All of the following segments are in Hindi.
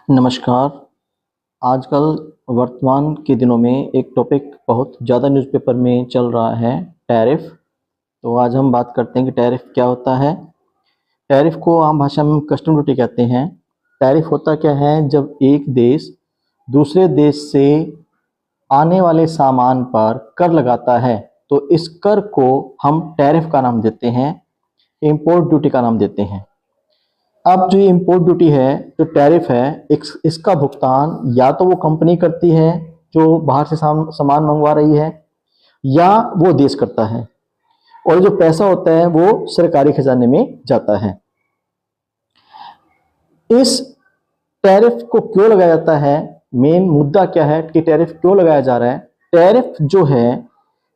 नमस्कार। आजकल वर्तमान के दिनों में एक टॉपिक बहुत ज़्यादा न्यूज़पेपर में चल रहा है, टैरिफ। तो आज हम बात करते हैं कि टैरिफ क्या होता है। टैरिफ को आम भाषा में कस्टम ड्यूटी कहते हैं। टैरिफ होता क्या है, जब एक देश दूसरे देश से आने वाले सामान पर कर लगाता है तो इस कर को हम टैरिफ का नाम देते हैं, इम्पोर्ट ड्यूटी का नाम देते हैं। अब जो इम्पोर्ट ड्यूटी है, जो टैरिफ है, इसका भुगतान या तो वो कंपनी करती है जो बाहर से सामान मंगवा रही है, या वो देश करता है, और जो पैसा होता है वो सरकारी खजाने में जाता है। इस टैरिफ को क्यों लगाया जाता है, मेन मुद्दा क्या है कि टैरिफ क्यों लगाया जा रहा है। टैरिफ जो है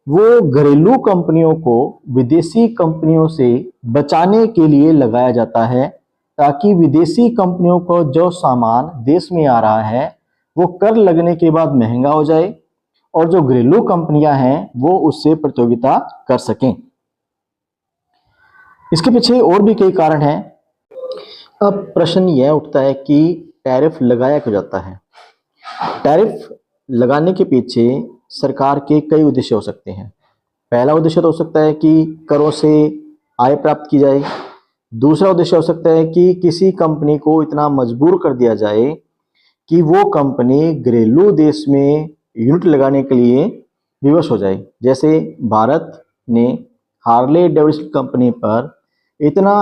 वो घरेलू कंपनियों को विदेशी कंपनियों से बचाने के लिए लगाया जाता है, ताकि विदेशी कंपनियों को जो सामान देश में आ रहा है वो कर लगने के बाद महंगा हो जाए और जो घरेलू कंपनियां हैं वो उससे प्रतियोगिता कर सकें। इसके पीछे और भी कई कारण हैं। अब प्रश्न यह उठता है कि टैरिफ लगाया क्यों जाता है। टैरिफ लगाने के पीछे सरकार के कई उद्देश्य हो सकते हैं। पहला उद्देश्य तो हो सकता है कि करों से आय प्राप्त की जाए। दूसरा उद्देश्य हो सकता है कि किसी कंपनी को इतना मजबूर कर दिया जाए कि वो कंपनी घरेलू देश में यूनिट लगाने के लिए विवश हो जाए। जैसे भारत ने हार्ले डेविडसन कंपनी पर इतना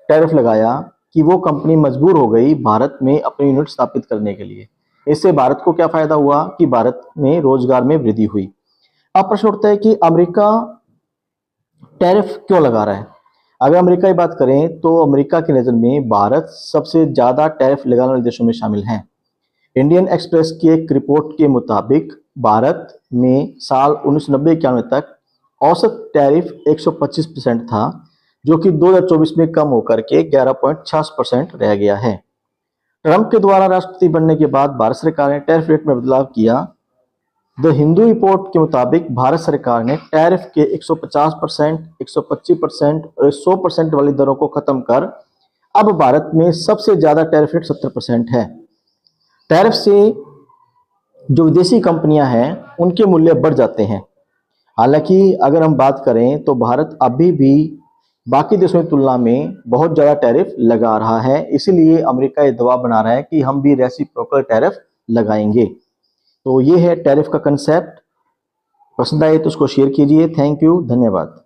टैरिफ लगाया कि वो कंपनी मजबूर हो गई भारत में अपनी यूनिट स्थापित करने के लिए। इससे भारत को क्या फायदा हुआ कि भारत में रोजगार में वृद्धि हुई। अब प्रश्न उठता है कि अमेरिका टैरिफ क्यों लगा रहा है। अगर अमेरिका की बात करें तो अमेरिका की नज़र में भारत सबसे ज़्यादा टैरिफ लगाने वाले देशों में शामिल हैं। इंडियन एक्सप्रेस की एक रिपोर्ट के मुताबिक भारत में साल 1990-91 तक औसत टैरिफ 125% था, जो कि 2024 में कम होकर के 11.66% रह गया है। ट्रंप के द्वारा राष्ट्रपति बनने के बाद भारत सरकार ने टैरिफ रेट में बदलाव किया। द हिंदू रिपोर्ट के मुताबिक भारत सरकार ने टैरिफ के 150%, 125% और 100% वाली दरों को खत्म कर अब भारत में सबसे ज्यादा टैरिफ रेट 70% है। टैरिफ से जो विदेशी कंपनियां हैं उनके मूल्य बढ़ जाते हैं। हालांकि अगर हम बात करें तो भारत अभी भी बाकी देशों की तुलना में बहुत ज्यादा टैरिफ लगा रहा है। इसीलिए अमेरिका ये दबाव बना रहा है कि हम भी रेसिप्रोकल टैरिफ लगाएंगे। तो ये है टैरिफ का कंसेप्ट। पसंद आए तो उसको शेयर कीजिए। थैंक यू, धन्यवाद।